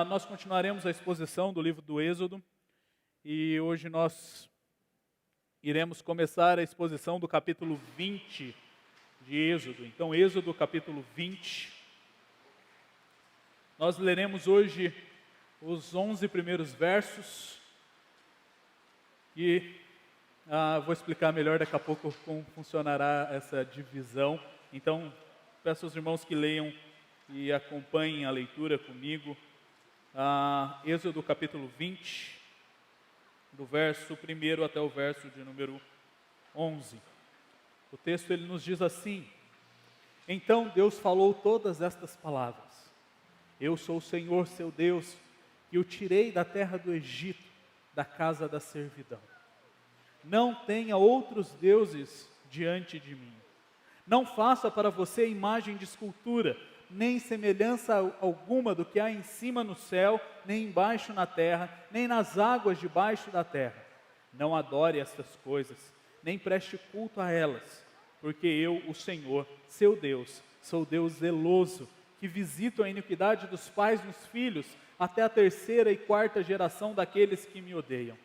Nós continuaremos a exposição do livro do Êxodo e hoje nós iremos começar a exposição do capítulo 20 de Êxodo. Então, Êxodo capítulo 20. Nós leremos hoje os 11 primeiros versos e vou explicar melhor daqui a pouco como funcionará essa divisão. Então, peço aos irmãos que leiam e acompanhem a leitura comigo. Êxodo capítulo 20, do verso 1 até o verso de número 11. O texto ele nos diz assim: Então Deus falou todas estas palavras: Eu sou o Senhor seu Deus, que o tirei da terra do Egito, da casa da servidão. Não tenha outros deuses diante de mim. Não faça para você imagem de escultura, nem semelhança alguma do que há em cima no céu, nem embaixo na terra, nem nas águas debaixo da terra. Não adore estas coisas, nem preste culto a elas, porque eu, o Senhor, seu Deus, sou Deus zeloso, que visito a iniquidade dos pais nos filhos, até a 3ª e 4ª geração daqueles que me odeiam.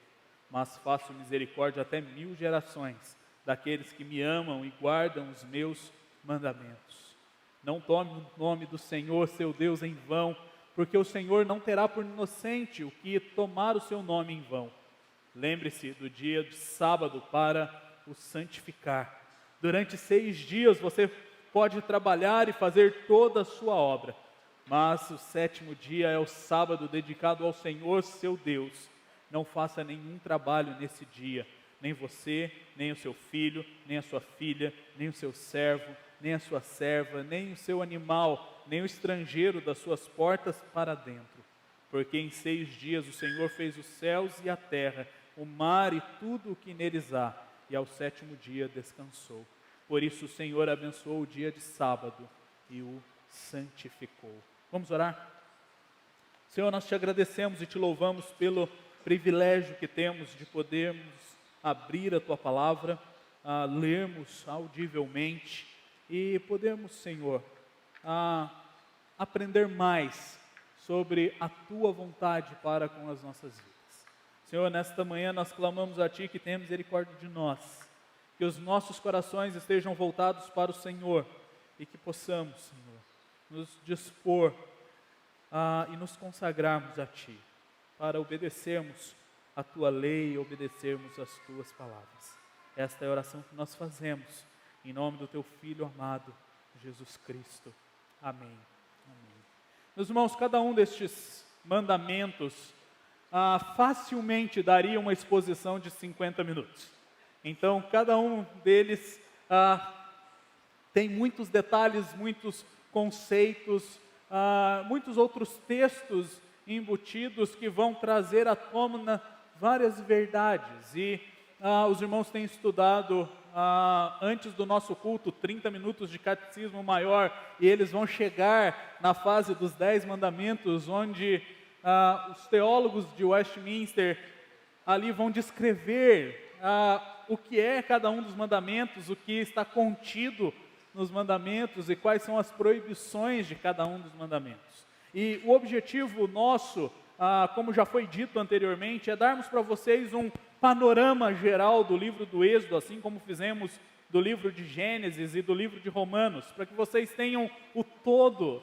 Mas faço misericórdia até 1000 gerações, daqueles que me amam e guardam os meus mandamentos. Não tome o nome do Senhor, seu Deus, em vão, porque o Senhor não terá por inocente o que tomar o seu nome em vão. Lembre-se do dia de sábado para o santificar. Durante 6 dias você pode trabalhar e fazer toda a sua obra, mas o 7º dia é o sábado dedicado ao Senhor, seu Deus. Não faça nenhum trabalho nesse dia, nem você, nem o seu filho, nem a sua filha, nem o seu servo, nem a sua serva, nem o seu animal, nem o estrangeiro das suas portas para dentro. Porque em 6 dias o Senhor fez os céus e a terra, o mar e tudo o que neles há, e ao 7º dia descansou. Por isso o Senhor abençoou o dia de sábado e o santificou. Vamos orar? Senhor, nós te agradecemos e te louvamos pelo privilégio que temos de podermos abrir a tua palavra, lermos audivelmente e podemos, Senhor, aprender mais sobre a tua vontade para com as nossas vidas. Senhor, nesta manhã nós clamamos a ti que tenha misericórdia de nós, que os nossos corações estejam voltados para o Senhor e que possamos, Senhor, nos dispor e nos consagrarmos a ti, para obedecermos a tua lei e obedecermos as tuas palavras. Esta é a oração que nós fazemos, em nome do teu Filho amado, Jesus Cristo. Amém. Amém. Meus irmãos, cada um destes mandamentos facilmente daria uma exposição de 50 minutos. Então, cada um deles tem muitos detalhes, muitos conceitos, muitos outros textos embutidos que vão trazer à tona várias verdades. E os irmãos têm estudado antes do nosso culto 30 minutos de catecismo maior, e eles vão chegar na fase dos 10 mandamentos, onde os teólogos de Westminster ali vão descrever o que é cada um dos mandamentos, o que está contido nos mandamentos e quais são as proibições de cada um dos mandamentos. E o objetivo nosso, como já foi dito anteriormente, é darmos para vocês um panorama geral do livro do Êxodo, assim como fizemos do livro de Gênesis e do livro de Romanos, para que vocês tenham o todo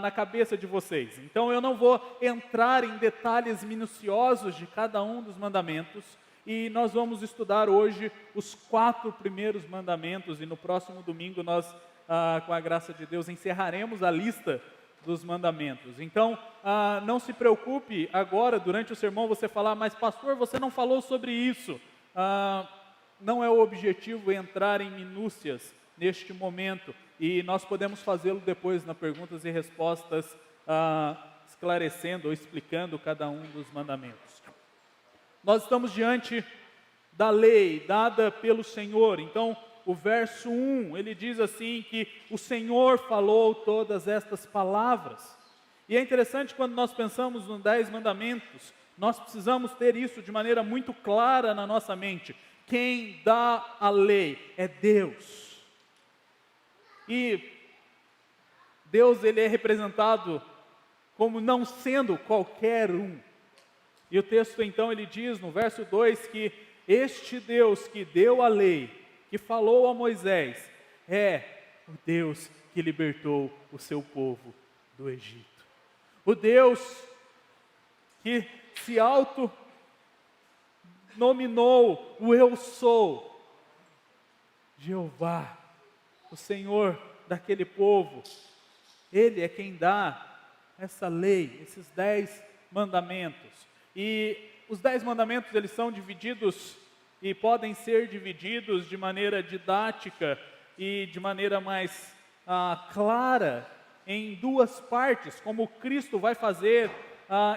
na cabeça de vocês. Então eu não vou entrar em detalhes minuciosos de cada um dos mandamentos, e nós vamos estudar hoje os 4 primeiros mandamentos, e no próximo domingo nós, com a graça de Deus, encerraremos a lista dos mandamentos. Então, não se preocupe agora, durante o sermão, você falar, mas pastor, você não falou sobre isso. Não é o objetivo entrar em minúcias neste momento, e nós podemos fazê-lo depois nas perguntas e respostas, esclarecendo ou explicando cada um dos mandamentos. Nós estamos diante da lei dada pelo Senhor. Então, o verso 1, ele diz assim que o Senhor falou todas estas palavras. E é interessante quando nós pensamos nos 10 mandamentos, nós precisamos ter isso de maneira muito clara na nossa mente. Quem dá a lei é Deus. E Deus, ele é representado como não sendo qualquer um. E o texto então ele diz no verso 2 que este Deus que deu a lei, que falou a Moisés, é o Deus que libertou o seu povo do Egito. O Deus que se autonominou o Eu Sou, Jeová, o Senhor daquele povo. Ele é quem dá essa lei, esses 10 mandamentos. E os 10 mandamentos, eles são divididos e podem ser divididos de maneira didática e de maneira mais clara em duas partes, como Cristo vai fazer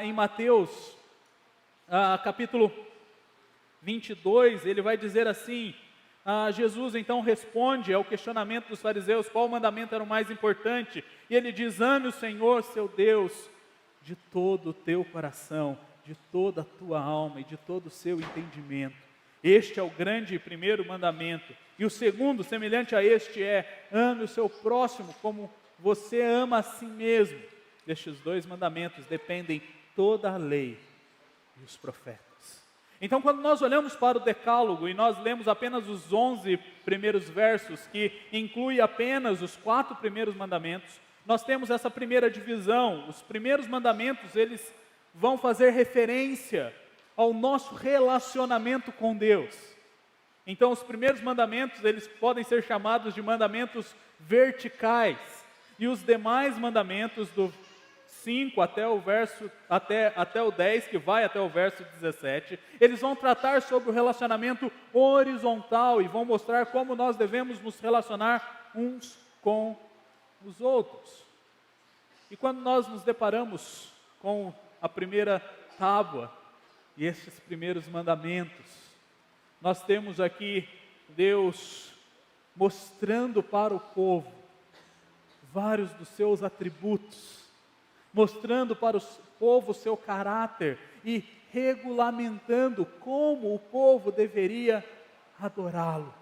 em Mateus capítulo 22, ele vai dizer assim, Jesus então responde ao questionamento dos fariseus, qual mandamento era o mais importante? E ele diz, ame o Senhor seu Deus de todo o teu coração, de toda a tua alma e de todo o seu entendimento. Este é o grande e primeiro mandamento. E o segundo, semelhante a este, é ame o seu próximo como você ama a si mesmo. Destes 2 mandamentos dependem toda a lei e os profetas. Então, quando nós olhamos para o Decálogo e nós lemos apenas os 11 primeiros versos, que inclui apenas os 4 primeiros mandamentos, nós temos essa primeira divisão. Os primeiros mandamentos, eles vão fazer referência ao nosso relacionamento com Deus. Então, os primeiros mandamentos, eles podem ser chamados de mandamentos verticais, e os demais mandamentos do 5 até o verso, até o 10, que vai até o verso 17, eles vão tratar sobre o relacionamento horizontal e vão mostrar como nós devemos nos relacionar uns com os outros. E quando nós nos deparamos com a primeira tábua e esses primeiros mandamentos, nós temos aqui Deus mostrando para o povo vários dos seus atributos, mostrando para o povo o seu caráter e regulamentando como o povo deveria adorá-lo,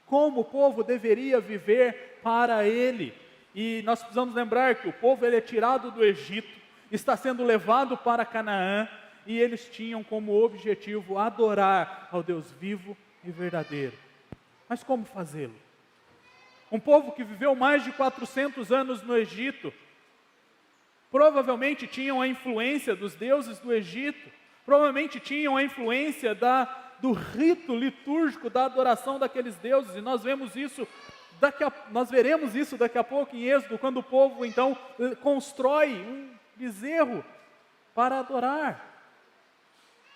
como o povo deveria viver para Ele. E nós precisamos lembrar que o povo ele é tirado do Egito, está sendo levado para Canaã, e eles tinham como objetivo adorar ao Deus vivo e verdadeiro. Mas como fazê-lo? Um povo que viveu mais de 400 anos no Egito, provavelmente tinham a influência dos deuses do Egito, provavelmente tinham a influência do rito litúrgico da adoração daqueles deuses, e nós veremos isso daqui a pouco em Êxodo, quando o povo então constrói um bezerro para adorar.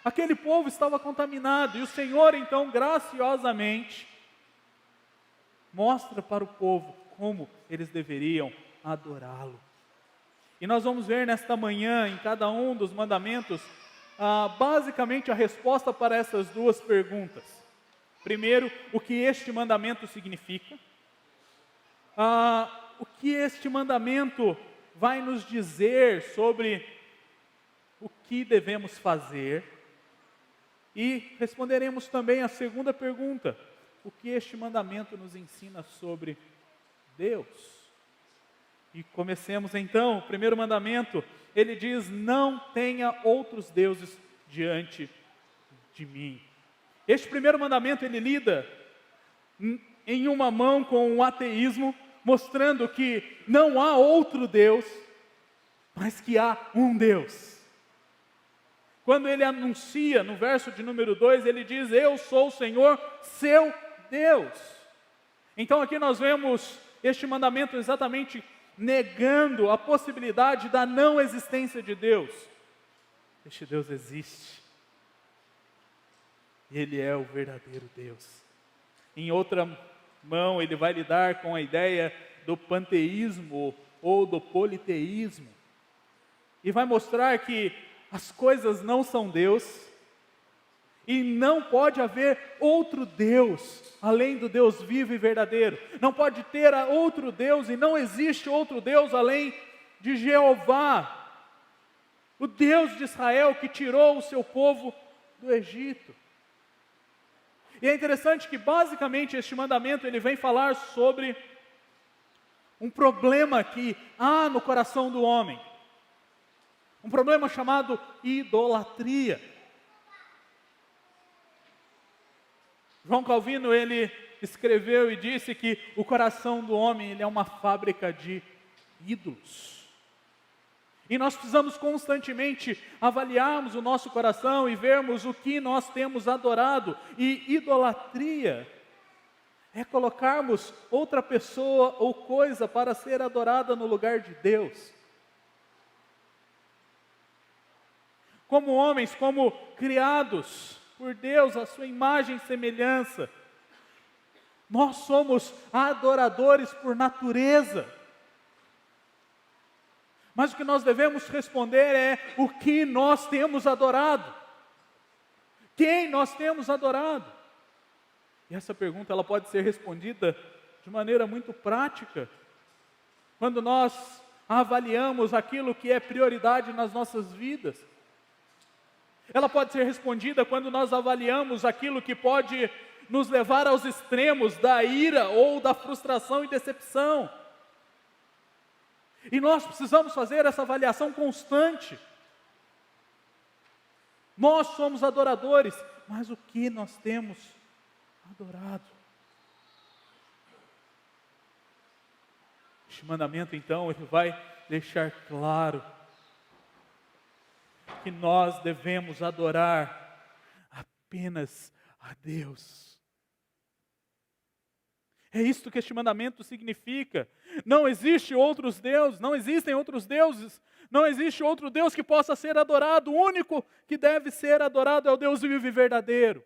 Aquele povo estava contaminado, e o Senhor então graciosamente mostra para o povo como eles deveriam adorá-lo. E nós vamos ver nesta manhã, em cada um dos mandamentos, basicamente a resposta para essas duas perguntas. Primeiro, o que este mandamento significa. O que este mandamento vai nos dizer sobre o que devemos fazer. E responderemos também a segunda pergunta, o que este mandamento nos ensina sobre Deus. E comecemos então, o primeiro mandamento, ele diz, não tenha outros deuses diante de mim. Este primeiro mandamento, ele lida em uma mão com o ateísmo, mostrando que não há outro Deus, mas que há um Deus. Quando ele anuncia, no verso de número 2, ele diz, eu sou o Senhor, seu Deus. Então aqui nós vemos este mandamento exatamente negando a possibilidade da não existência de Deus. Este Deus existe. Ele é o verdadeiro Deus. Em outra mão, ele vai lidar com a ideia do panteísmo ou do politeísmo. E vai mostrar que as coisas não são Deus, e não pode haver outro Deus, além do Deus vivo e verdadeiro. Não pode ter outro Deus, e não existe outro Deus além de Jeová, o Deus de Israel que tirou o seu povo do Egito. E é interessante que basicamente este mandamento ele vem falar sobre um problema que há no coração do homem. Um problema chamado idolatria. João Calvino, ele escreveu e disse que o coração do homem ele é uma fábrica de ídolos. E nós precisamos constantemente avaliarmos o nosso coração e vermos o que nós temos adorado. E idolatria é colocarmos outra pessoa ou coisa para ser adorada no lugar de Deus. Como homens, como criados por Deus, a sua imagem e semelhança, nós somos adoradores por natureza. Mas o que nós devemos responder é o que nós temos adorado. Quem nós temos adorado? E essa pergunta ela pode ser respondida de maneira muito prática. Quando nós avaliamos aquilo que é prioridade nas nossas vidas. Ela pode ser respondida quando nós avaliamos aquilo que pode nos levar aos extremos da ira ou da frustração e decepção. E nós precisamos fazer essa avaliação constante. Nós somos adoradores, mas o que nós temos adorado? Este mandamento, então, ele vai deixar claro que nós devemos adorar apenas a Deus. É isto que este mandamento significa. Não existe outros deuses, não existem outros deuses, não existe outro Deus que possa ser adorado. O único que deve ser adorado é o Deus vivo e verdadeiro.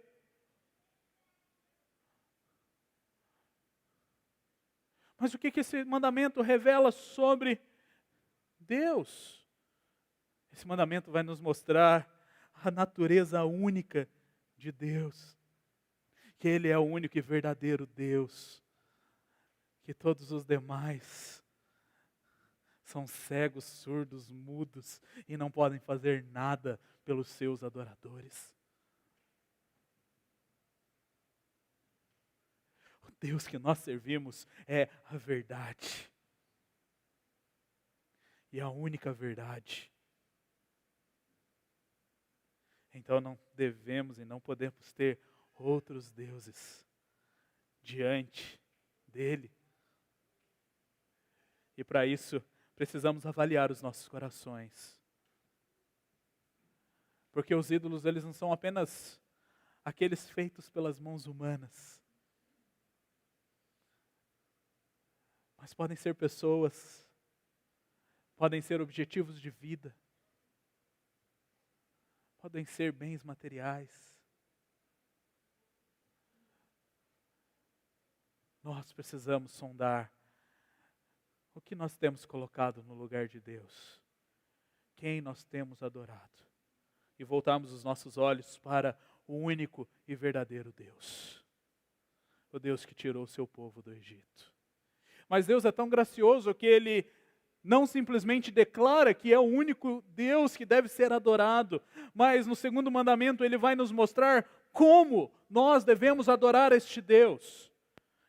Mas o que esse mandamento revela sobre Deus? Esse mandamento vai nos mostrar a natureza única de Deus. Que Ele é o único e verdadeiro Deus. Que todos os demais são cegos, surdos, mudos e não podem fazer nada pelos seus adoradores. O Deus que nós servimos é a verdade. E a única verdade. Então não devemos e não podemos ter outros deuses diante dele. E para isso, precisamos avaliar os nossos corações. Porque os ídolos, eles não são apenas aqueles feitos pelas mãos humanas. Mas podem ser pessoas, podem ser objetivos de vida, podem ser bens materiais. Nós precisamos sondar o que nós temos colocado no lugar de Deus, quem nós temos adorado, e voltarmos os nossos olhos para o único e verdadeiro Deus, o Deus que tirou o seu povo do Egito. Mas Deus é tão gracioso que Ele não simplesmente declara que é o único Deus que deve ser adorado, mas no segundo mandamento Ele vai nos mostrar como nós devemos adorar este Deus.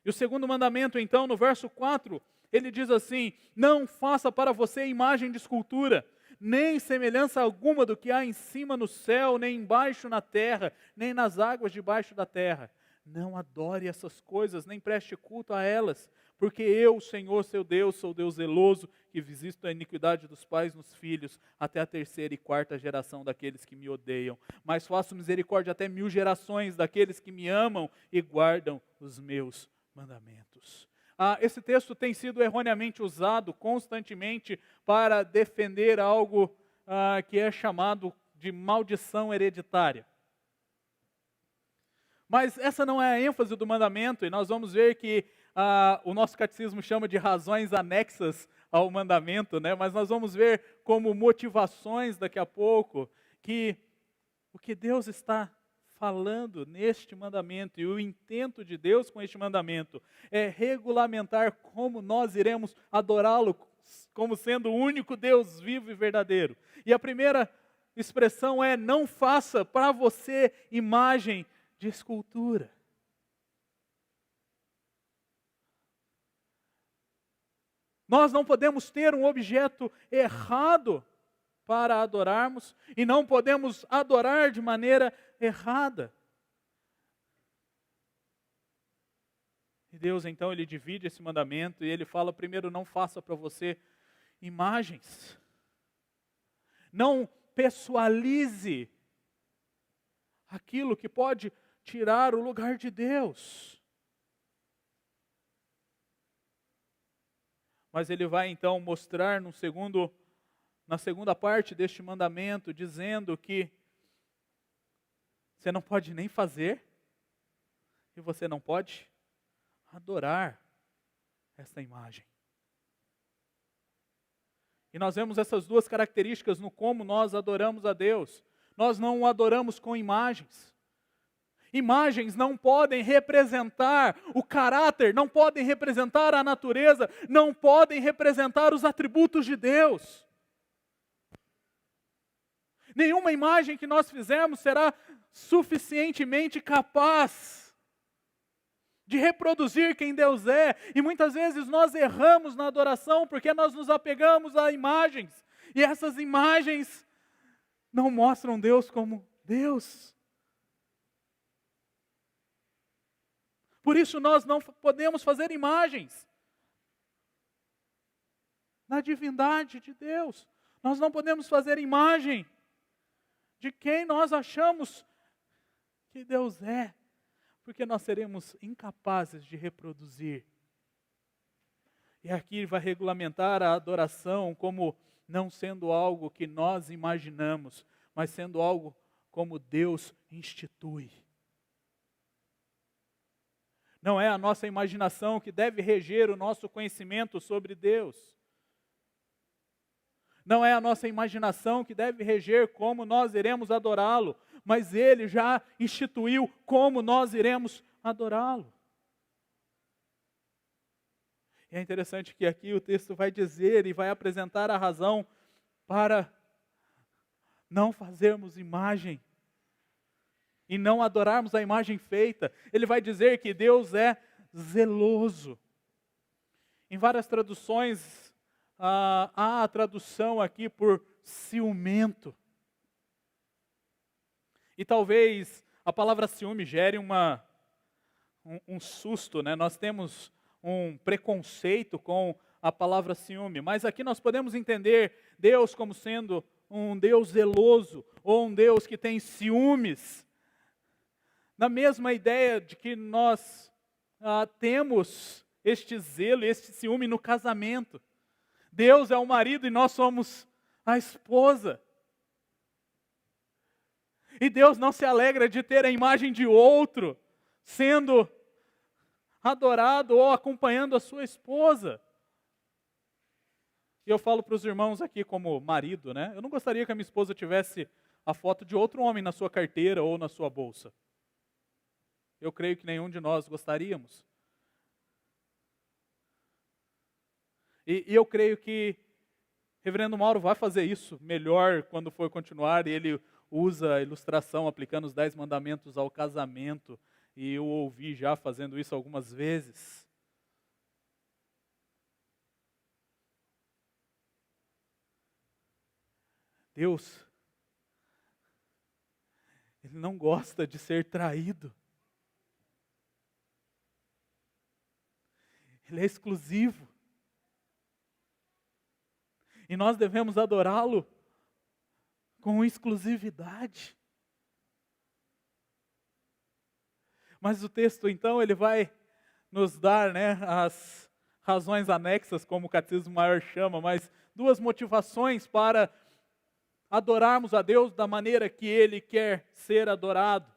E o segundo mandamento, então, no verso 4, ele diz assim: não faça para você imagem de escultura, nem semelhança alguma do que há em cima no céu, nem embaixo na terra, nem nas águas debaixo da terra. Não adore essas coisas, nem preste culto a elas, porque eu, Senhor, seu Deus, sou Deus zeloso, que visito a iniquidade dos pais nos filhos, até a terceira e quarta geração daqueles que me odeiam. Mas faço misericórdia até 1000 gerações daqueles que me amam e guardam os meus mandamentos. Esse texto tem sido erroneamente usado constantemente para defender algo que é chamado de maldição hereditária. Mas essa não é a ênfase do mandamento, e nós vamos ver que o nosso catecismo chama de razões anexas ao mandamento, né? Mas nós vamos ver como motivações daqui a pouco, que o que Deus está falando neste mandamento, e o intento de Deus com este mandamento, é regulamentar como nós iremos adorá-lo, como sendo o único Deus vivo e verdadeiro. E a primeira expressão é: não faça para você imagem de escultura. Nós não podemos ter um objeto errado para adorarmos e não podemos adorar de maneira errada. E Deus então ele divide esse mandamento e ele fala: primeiro, não faça para você imagens. Não pessoalize aquilo que pode tirar o lugar de Deus. Mas ele vai então mostrar na segunda parte deste mandamento, dizendo que você não pode nem fazer e você não pode adorar esta imagem. E nós vemos essas duas características no como nós adoramos a Deus. Nós não o adoramos com imagens. Imagens não podem representar o caráter, não podem representar a natureza, não podem representar os atributos de Deus. Nenhuma imagem que nós fizermos será suficientemente capaz de reproduzir quem Deus é. E muitas vezes nós erramos na adoração porque nós nos apegamos a imagens. E essas imagens não mostram Deus como Deus. Por isso nós não podemos fazer imagens na divindade de Deus. Nós não podemos fazer imagem de quem nós achamos que Deus é, porque nós seremos incapazes de reproduzir. E aqui vai regulamentar a adoração como não sendo algo que nós imaginamos, mas sendo algo como Deus institui. Não é a nossa imaginação que deve reger o nosso conhecimento sobre Deus. Não é a nossa imaginação que deve reger como nós iremos adorá-lo, mas Ele já instituiu como nós iremos adorá-lo. E é interessante que aqui o texto vai dizer e vai apresentar a razão para não fazermos imagem e não adorarmos a imagem feita. Ele vai dizer que Deus é zeloso. Em várias traduções, há a tradução aqui por ciumento. E talvez a palavra ciúme gere um susto, né? Nós temos um preconceito com a palavra ciúme, mas aqui nós podemos entender Deus como sendo um Deus zeloso, ou um Deus que tem ciúmes, na mesma ideia de que nós temos este zelo, este ciúme no casamento. Deus é o marido e nós somos a esposa. E Deus não se alegra de ter a imagem de outro sendo adorado ou acompanhando a sua esposa. E eu falo para os irmãos aqui como marido, né? Eu não gostaria que a minha esposa tivesse a foto de outro homem na sua carteira ou na sua bolsa. Eu creio que nenhum de nós gostaríamos. E eu creio que Reverendo Mauro vai fazer isso melhor quando for continuar, e ele usa a ilustração aplicando os 10 mandamentos ao casamento, e eu ouvi já fazendo isso algumas vezes. Deus, Ele não gosta de ser traído. Ele é exclusivo. E nós devemos adorá-lo com exclusividade. Mas o texto, então, ele vai nos dar, né, as razões anexas, como o Catecismo Maior chama, mas duas motivações para adorarmos a Deus da maneira que Ele quer ser adorado.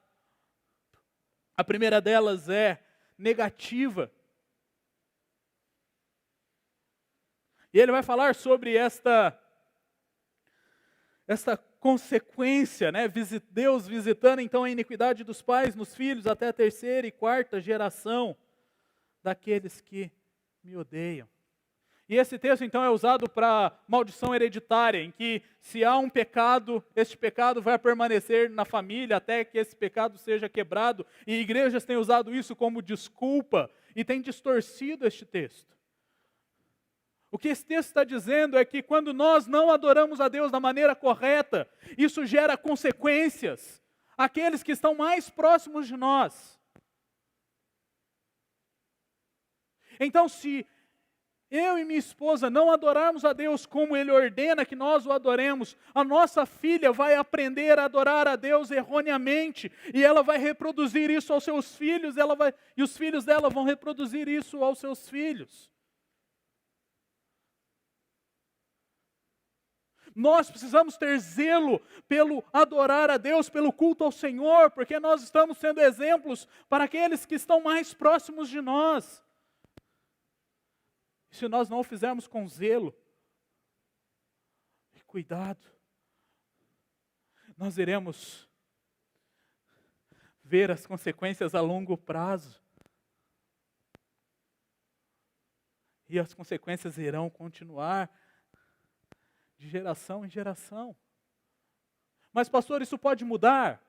A primeira delas é negativa. E ele vai falar sobre esta consequência, né? Deus visitando então a iniquidade dos pais nos filhos até a terceira e quarta geração daqueles que me odeiam. E esse texto então é usado para maldição hereditária, em que se há um pecado, este pecado vai permanecer na família até que esse pecado seja quebrado. E igrejas têm usado isso como desculpa e têm distorcido este texto. O O que esse texto está dizendo é que quando nós não adoramos a Deus da maneira correta, isso gera consequências àqueles que estão mais próximos de nós. Então, se eu e minha esposa não adorarmos a Deus como Ele ordena que nós o adoremos, a nossa filha vai aprender a adorar a Deus erroneamente, e ela vai reproduzir isso aos seus filhos, e os filhos dela vão reproduzir isso aos seus filhos. Nós precisamos ter zelo pelo adorar a Deus, pelo culto ao Senhor, porque nós estamos sendo exemplos para aqueles que estão mais próximos de nós. Se nós não o fizermos com zelo e cuidado, nós iremos ver as consequências a longo prazo. E as consequências irão continuar de geração em geração. Mas, pastor, isso pode mudar?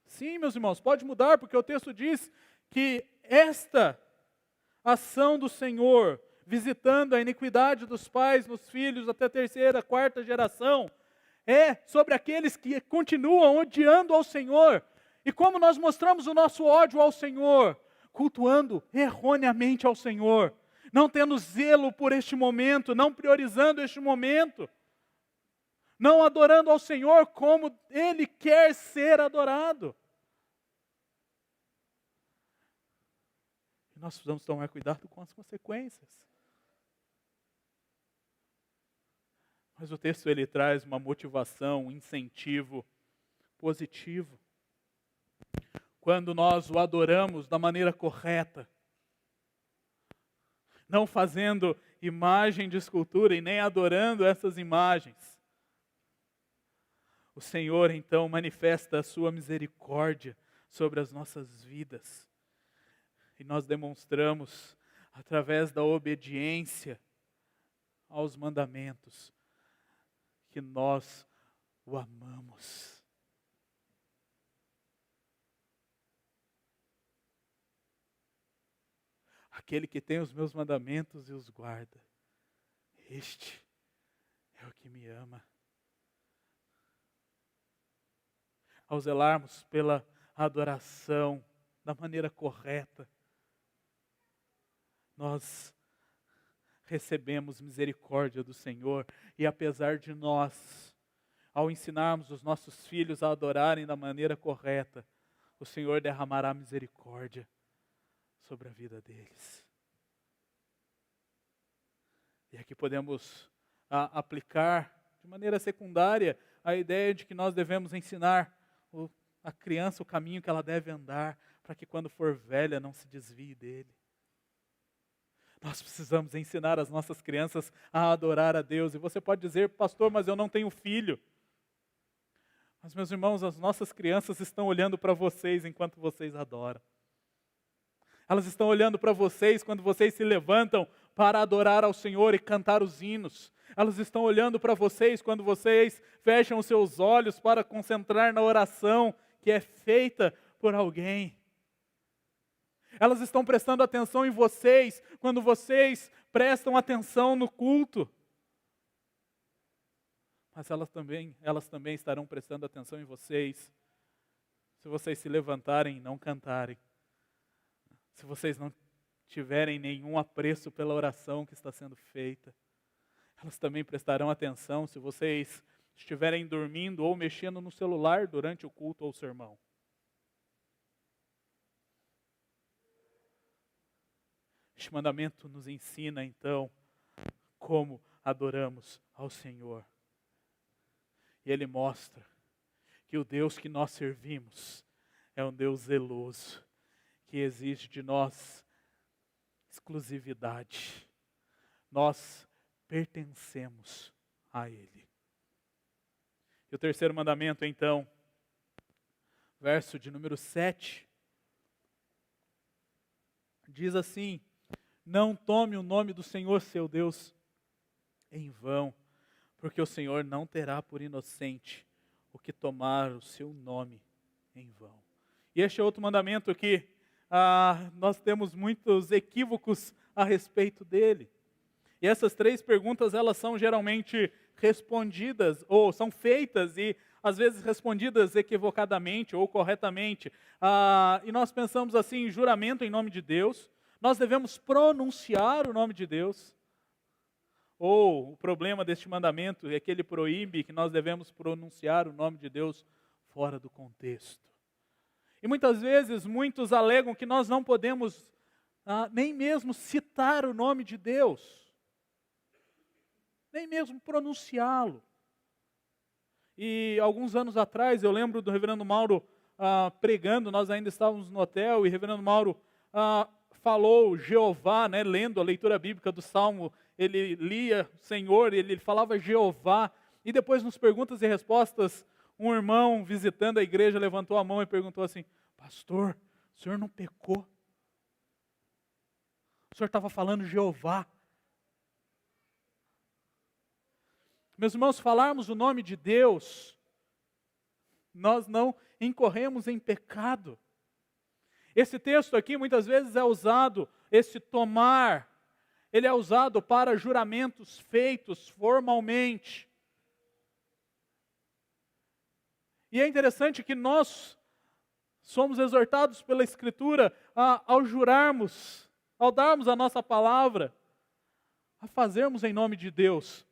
Sim, meus irmãos, pode mudar, porque o texto diz que esta ação do Senhor, visitando a iniquidade dos pais nos filhos até a terceira, quarta geração, é sobre aqueles que continuam odiando ao Senhor. E como nós mostramos o nosso ódio ao Senhor? Cultuando erroneamente ao Senhor, não tendo zelo por este momento, não priorizando este momento, não adorando ao Senhor como Ele quer ser adorado. E nós precisamos tomar cuidado com as consequências. Mas o texto ele traz uma motivação, um incentivo positivo. Quando nós o adoramos da maneira correta, não fazendo imagem de escultura e nem adorando essas imagens, o Senhor então manifesta a sua misericórdia sobre as nossas vidas. E nós demonstramos, através da obediência aos mandamentos, que nós o amamos. Aquele que tem os meus mandamentos e os guarda, este é o que me ama. Ao zelarmos pela adoração da maneira correta, nós recebemos misericórdia do Senhor, e apesar de nós, ao ensinarmos os nossos filhos a adorarem da maneira correta, o Senhor derramará misericórdia sobre a vida deles. E aqui podemos aplicar de maneira secundária a ideia de que nós devemos ensinar a criança o caminho que ela deve andar, para que quando for velha não se desvie dele. Nós precisamos ensinar as nossas crianças a adorar a Deus. E você pode dizer, pastor, mas eu não tenho filho. Mas, meus irmãos, as nossas crianças estão olhando para vocês enquanto vocês adoram. Elas estão olhando para vocês quando vocês se levantam para adorar ao Senhor e cantar os hinos. Elas estão olhando para vocês quando vocês fecham os seus olhos para concentrar na oração que é feita por alguém. Elas estão prestando atenção em vocês quando vocês prestam atenção no culto. Mas elas também estarão prestando atenção em vocês se vocês se levantarem e não cantarem. Se vocês não tiverem nenhum apreço pela oração que está sendo feita. Elas também prestarão atenção se vocês estiverem dormindo ou mexendo no celular durante o culto ou o sermão. Este mandamento nos ensina, então, como adoramos ao Senhor. E ele mostra que o Deus que nós servimos é um Deus zeloso, que exige de nós exclusividade. Nós pertencemos a Ele. E o terceiro mandamento, então, verso de número 7, diz assim: não tome o nome do Senhor seu Deus em vão, porque o Senhor não terá por inocente o que tomar o seu nome em vão. E este é outro mandamento que nós temos muitos equívocos a respeito dele. E essas 3 perguntas, elas são geralmente respondidas, ou são feitas e às vezes respondidas equivocadamente ou corretamente. E nós pensamos assim, juramento em nome de Deus, nós devemos pronunciar o nome de Deus. Ou o problema deste mandamento é que ele proíbe que nós devemos pronunciar o nome de Deus fora do contexto. E muitas vezes, muitos alegam que nós não podemos nem mesmo citar o nome de Deus, nem mesmo pronunciá-lo. E alguns anos atrás, eu lembro do reverendo Mauro pregando, nós ainda estávamos no hotel, e o reverendo Mauro falou Jeová, né, lendo a leitura bíblica do Salmo, ele lia Senhor, ele falava Jeová, e depois nos perguntas e respostas, um irmão visitando a igreja levantou a mão e perguntou assim: pastor, o senhor não pecou? O senhor estava falando Jeová. Meus irmãos, falarmos o nome de Deus, nós não incorremos em pecado. Esse texto aqui muitas vezes é usado, esse tomar, ele é usado para juramentos feitos formalmente. E é interessante que nós somos exortados pela Escritura ao jurarmos, ao darmos a nossa palavra, a fazermos em nome de Deus.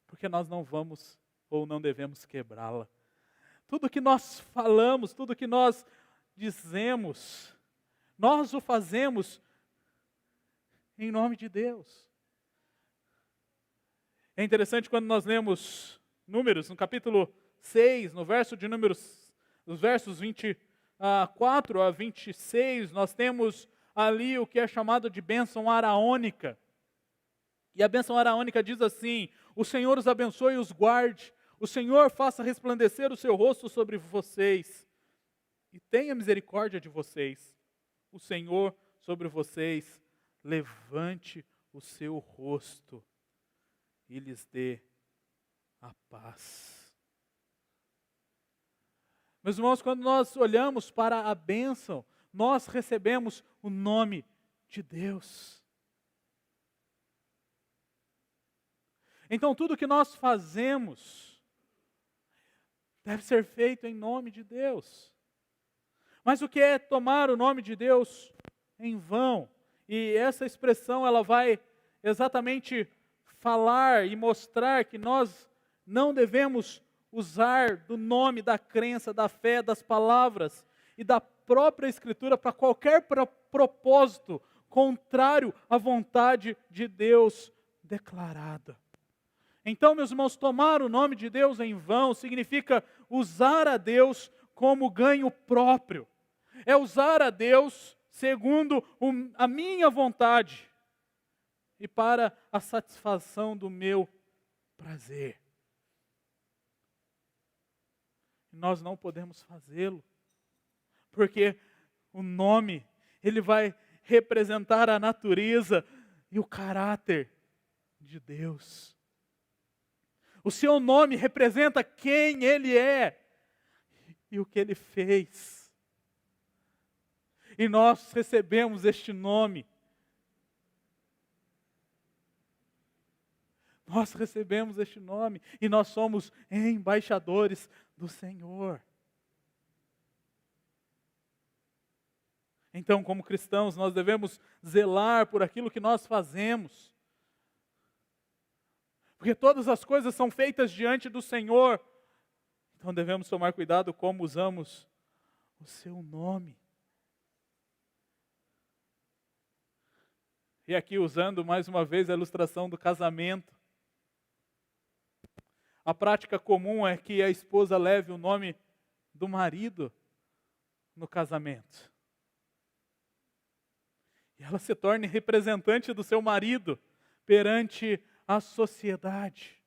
Porque nós não vamos ou não devemos quebrá-la. Tudo que nós falamos, tudo que nós dizemos, nós o fazemos em nome de Deus. É interessante quando nós lemos Números, no capítulo 6, no verso de Números, nos versos 24 a 26, nós temos ali o que é chamado de bênção araônica. E a bênção araônica diz assim: o Senhor os abençoe e os guarde, o Senhor faça resplandecer o seu rosto sobre vocês e tenha misericórdia de vocês. O Senhor sobre vocês levante o seu rosto e lhes dê a paz. Meus irmãos, quando nós olhamos para a bênção, nós recebemos o nome de Deus. Então, tudo que nós fazemos deve ser feito em nome de Deus. Mas o que é tomar o nome de Deus em vão? E essa expressão, ela vai exatamente falar e mostrar que nós não devemos usar do nome, da crença, da fé, das palavras e da própria Escritura para qualquer propósito contrário à vontade de Deus declarada. Então, meus irmãos, tomar o nome de Deus em vão significa usar a Deus como ganho próprio. É usar a Deus segundo a minha vontade e para a satisfação do meu prazer. Nós não podemos fazê-lo, porque o nome, ele vai representar a natureza e o caráter de Deus. O seu nome representa quem Ele é e o que Ele fez. E nós recebemos este nome. Nós recebemos este nome e nós somos embaixadores do Senhor. Então, como cristãos, nós devemos zelar por aquilo que nós fazemos. Porque todas as coisas são feitas diante do Senhor. Então devemos tomar cuidado como usamos o seu nome. E aqui usando mais uma vez a ilustração do casamento. A prática comum é que a esposa leve o nome do marido no casamento. E ela se torne representante do seu marido perante a sociedade.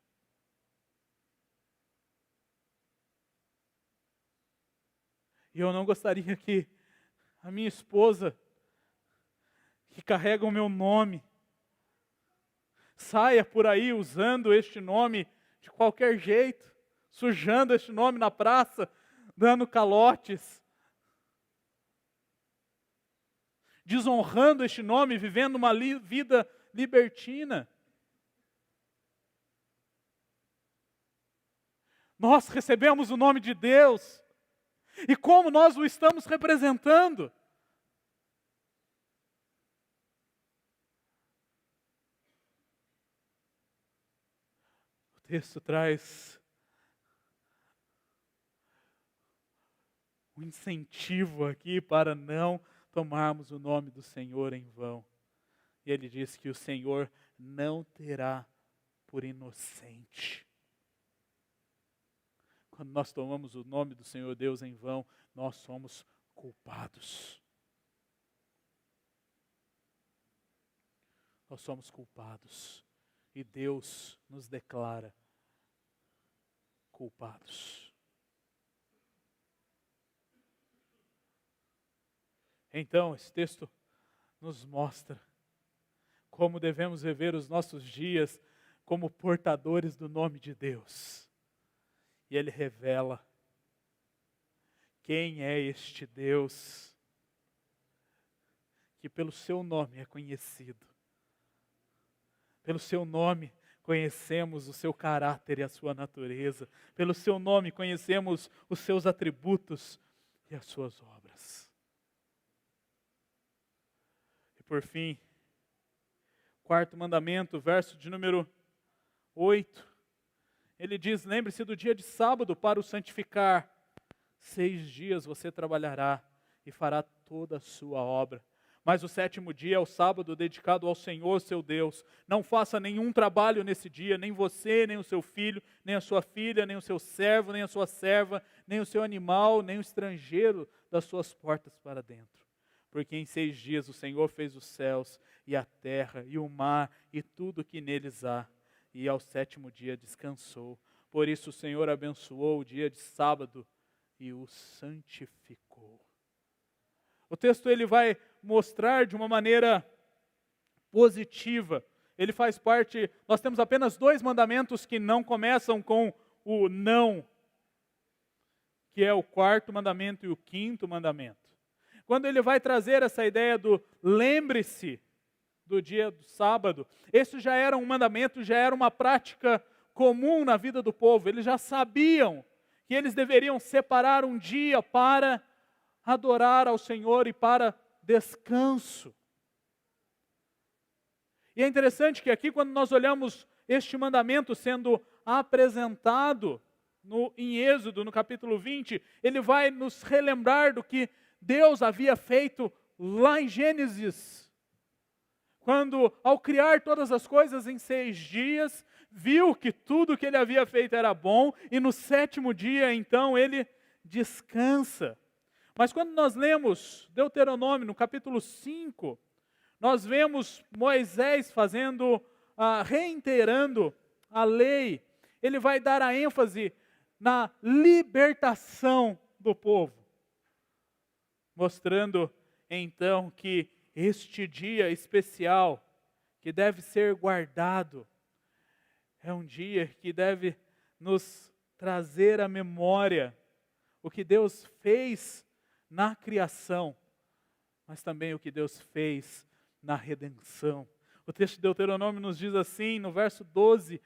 E eu não gostaria que a minha esposa, que carrega o meu nome, saia por aí usando este nome de qualquer jeito, sujando este nome na praça, dando calotes. desonrando este nome, vivendo uma vida libertina. Nós recebemos o nome de Deus, e como nós o estamos representando? O texto traz um incentivo aqui para não tomarmos o nome do Senhor em vão. E ele diz que o Senhor não terá por inocente. Quando nós tomamos o nome do Senhor Deus em vão, nós somos culpados. Nós somos culpados. E Deus nos declara culpados. Então, esse texto nos mostra como devemos viver os nossos dias como portadores do nome de Deus. E ele revela quem é este Deus que pelo seu nome é conhecido. Pelo seu nome conhecemos o seu caráter e a sua natureza. Pelo seu nome conhecemos os seus atributos e as suas obras. E por fim, quarto mandamento, verso de número 8. Ele diz, lembre-se do dia de sábado para o santificar. 6 dias você trabalhará e fará toda a sua obra. Mas o 7º dia é o sábado dedicado ao Senhor, seu Deus. Não faça nenhum trabalho nesse dia, nem você, nem o seu filho, nem a sua filha, nem o seu servo, nem a sua serva, nem o seu animal, nem o estrangeiro das suas portas para dentro. Porque em 6 dias o Senhor fez os céus e a terra e o mar e tudo que neles há. E ao 7º dia descansou. Por isso o Senhor abençoou o dia de sábado e o santificou. O texto ele vai mostrar de uma maneira positiva. Ele faz parte, nós temos apenas 2 mandamentos que não começam com o não, que é o 4º mandamento e o 5º mandamento. Quando ele vai trazer essa ideia do lembre-se do dia do sábado, esse já era um mandamento, já era uma prática comum na vida do povo. Eles já sabiam que eles deveriam separar um dia para adorar ao Senhor e para descanso. E é interessante que aqui, quando nós olhamos este mandamento sendo apresentado em Êxodo, no capítulo 20, ele vai nos relembrar do que Deus havia feito lá em Gênesis. Quando, ao criar todas as coisas em 6 dias, viu que tudo que ele havia feito era bom, e no 7º dia, então, ele descansa. Mas quando nós lemos Deuteronômio, no capítulo 5, nós vemos Moisés reiterando a lei. Ele vai dar a ênfase na libertação do povo, mostrando então que este dia especial, que deve ser guardado, é um dia que deve nos trazer à memória o que Deus fez na criação, mas também o que Deus fez na redenção. O texto de Deuteronômio nos diz assim, no verso 12,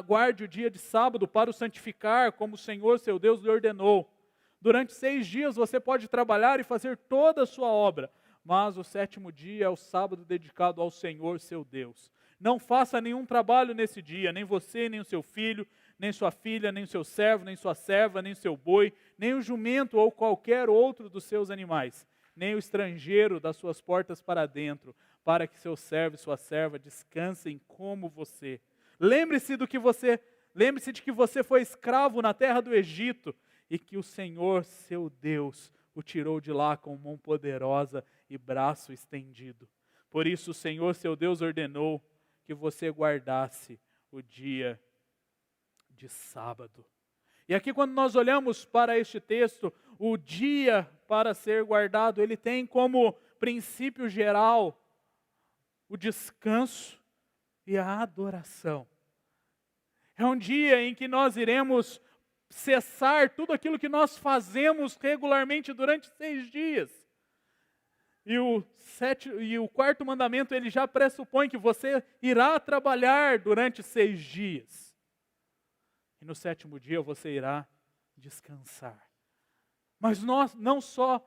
guarde o dia de sábado para o santificar, como o Senhor seu Deus lhe ordenou. Durante 6 dias você pode trabalhar e fazer toda a sua obra, mas o 7º dia é o sábado dedicado ao Senhor seu Deus. Não faça nenhum trabalho nesse dia, nem você, nem o seu filho, nem sua filha, nem o seu servo, nem sua serva, nem o seu boi, nem o jumento ou qualquer outro dos seus animais, nem o estrangeiro das suas portas para dentro, para que seu servo e sua serva descansem como você. Lembre-se de que você foi escravo na terra do Egito e que o Senhor, seu Deus, o tirou de lá com mão poderosa e braço estendido. Por isso o Senhor, seu Deus, ordenou que você guardasse o dia de sábado. E aqui, quando nós olhamos para este texto, o dia para ser guardado, ele tem como princípio geral o descanso e a adoração. É um dia em que nós iremos cessar tudo aquilo que nós fazemos regularmente durante 6 dias. e o quarto mandamento, ele já pressupõe que você irá trabalhar durante 6 dias. E no 7º dia você irá descansar. Mas nós não só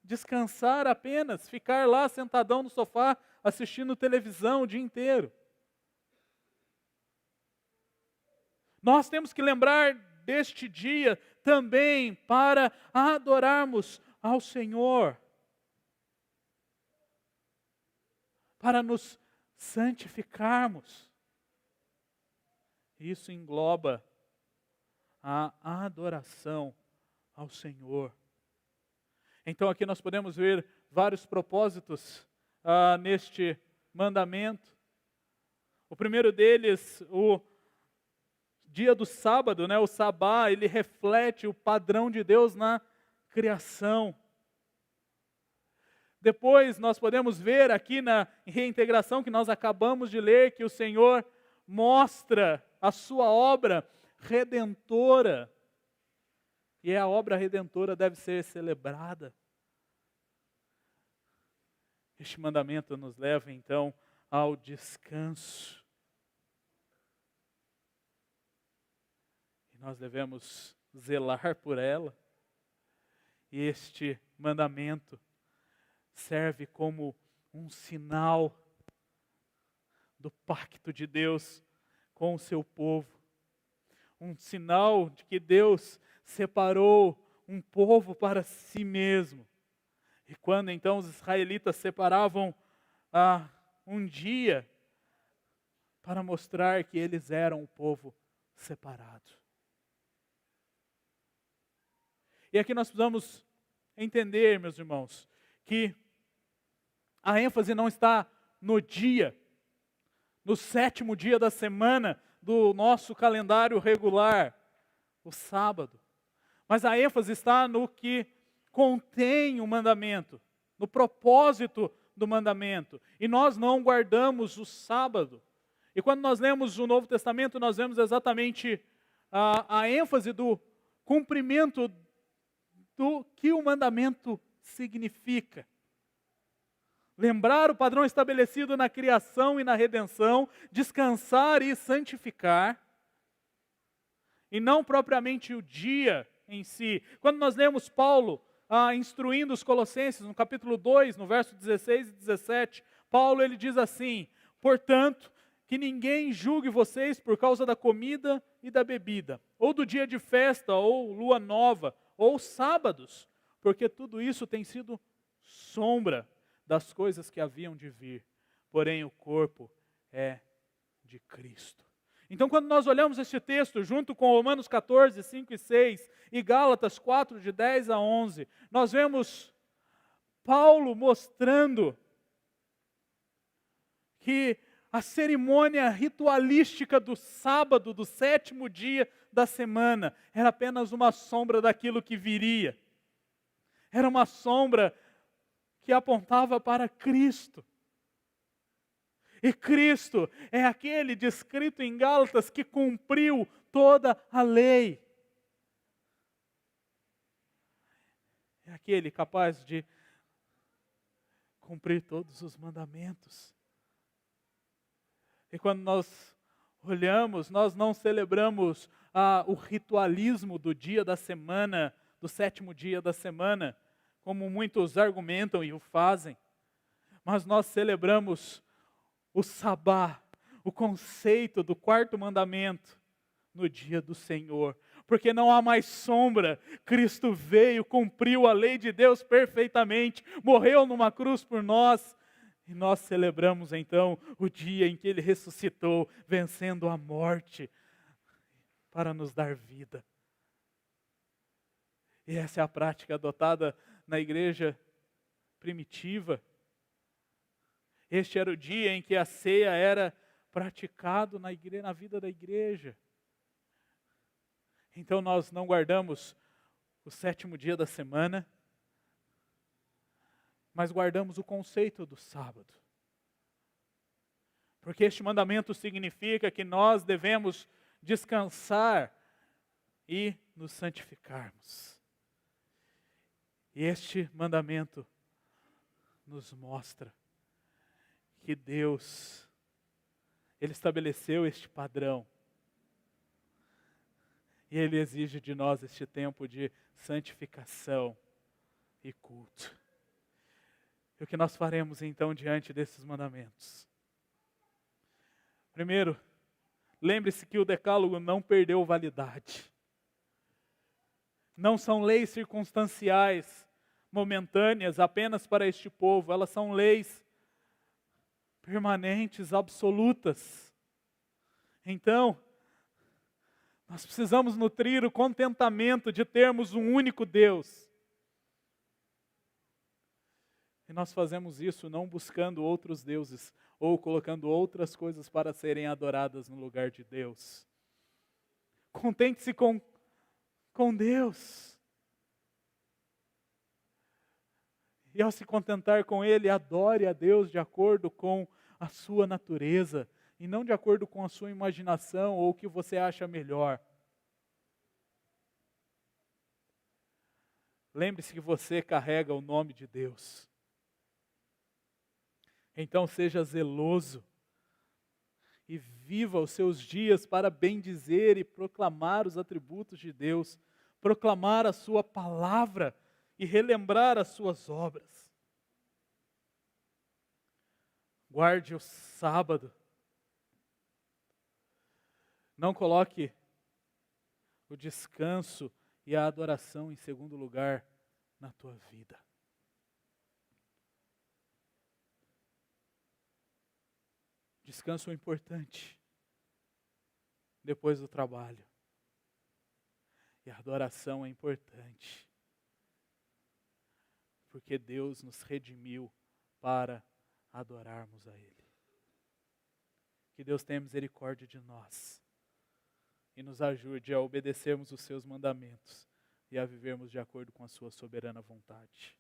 descansar apenas, ficar lá sentadão no sofá, assistindo televisão o dia inteiro. Nós temos que lembrar deste dia também para adorarmos ao Senhor, para nos santificarmos. Isso engloba a adoração ao Senhor. Então aqui nós podemos ver vários propósitos neste mandamento. O primeiro deles, o dia do sábado, o sabá, ele reflete o padrão de Deus na criação. Depois nós podemos ver aqui na reintegração que nós acabamos de ler, que o Senhor mostra a sua obra redentora. E a obra redentora deve ser celebrada. Este mandamento nos leva então ao descanso. E nós devemos zelar por ela. E este mandamento serve como um sinal do pacto de Deus com o seu povo. Um sinal de que Deus separou um povo para si mesmo. E quando então os israelitas separavam um dia para mostrar que eles eram um povo separado. E aqui nós precisamos entender, meus irmãos, que a ênfase não está no dia, no 7º dia da semana do nosso calendário regular, o sábado. Mas a ênfase está no que contém o mandamento, no propósito do mandamento. E nós não guardamos o sábado. E quando nós lemos o Novo Testamento, nós vemos exatamente a ênfase do cumprimento do que o mandamento significa. Lembrar o padrão estabelecido na criação e na redenção, descansar e santificar, e não propriamente o dia em si. Quando nós lemos Paulo instruindo os colossenses, no capítulo 2, no verso 16 e 17, Paulo ele diz assim: portanto, que ninguém julgue vocês por causa da comida e da bebida, ou do dia de festa, ou lua nova, ou sábados, porque tudo isso tem sido sombra das coisas que haviam de vir, porém o corpo é de Cristo. Então quando nós olhamos este texto, junto com Romanos 14, 5 e 6, e Gálatas 4, de 10 a 11, nós vemos Paulo mostrando que a cerimônia ritualística do sábado, do 7º dia da semana, era apenas uma sombra daquilo que viria. Era uma sombra que apontava para Cristo. E Cristo é aquele descrito em Gálatas que cumpriu toda a lei. É aquele capaz de cumprir todos os mandamentos. E quando nós olhamos, nós não celebramos o ritualismo do dia da semana, do 7º dia da semana, como muitos argumentam e o fazem, mas nós celebramos o sabá, o conceito do 4º mandamento, no dia do Senhor, porque não há mais sombra. Cristo veio, cumpriu a lei de Deus perfeitamente, morreu numa cruz por nós, e nós celebramos então o dia em que Ele ressuscitou, vencendo a morte, para nos dar vida. E essa é a prática adotada na igreja primitiva. Este era o dia em que a ceia era praticado na vida da igreja. Então nós não guardamos o 7º dia da semana, mas guardamos o conceito do sábado. Porque este mandamento significa que nós devemos descansar e nos santificarmos. E este mandamento nos mostra que Deus, Ele estabeleceu este padrão. E Ele exige de nós este tempo de santificação e culto. E o que nós faremos então diante desses mandamentos? Primeiro, lembre-se que o decálogo não perdeu validade. Não são leis circunstanciais, momentâneas, apenas para este povo. Elas são leis permanentes, absolutas. Então, nós precisamos nutrir o contentamento de termos um único Deus. E nós fazemos isso não buscando outros deuses ou colocando outras coisas para serem adoradas no lugar de Deus. Contente-se com Deus. E ao se contentar com Ele, adore a Deus de acordo com a sua natureza e não de acordo com a sua imaginação ou o que você acha melhor. Lembre-se que você carrega o nome de Deus. Então seja zeloso e viva os seus dias para bendizer e proclamar os atributos de Deus, proclamar a sua palavra e relembrar as suas obras. Guarde o sábado. Não coloque o descanso e a adoração em segundo lugar na tua vida. Descanso é importante depois do trabalho. E a adoração é importante. Porque Deus nos redimiu para adorarmos a Ele. Que Deus tenha misericórdia de nós e nos ajude a obedecermos os seus mandamentos e a vivermos de acordo com a sua soberana vontade.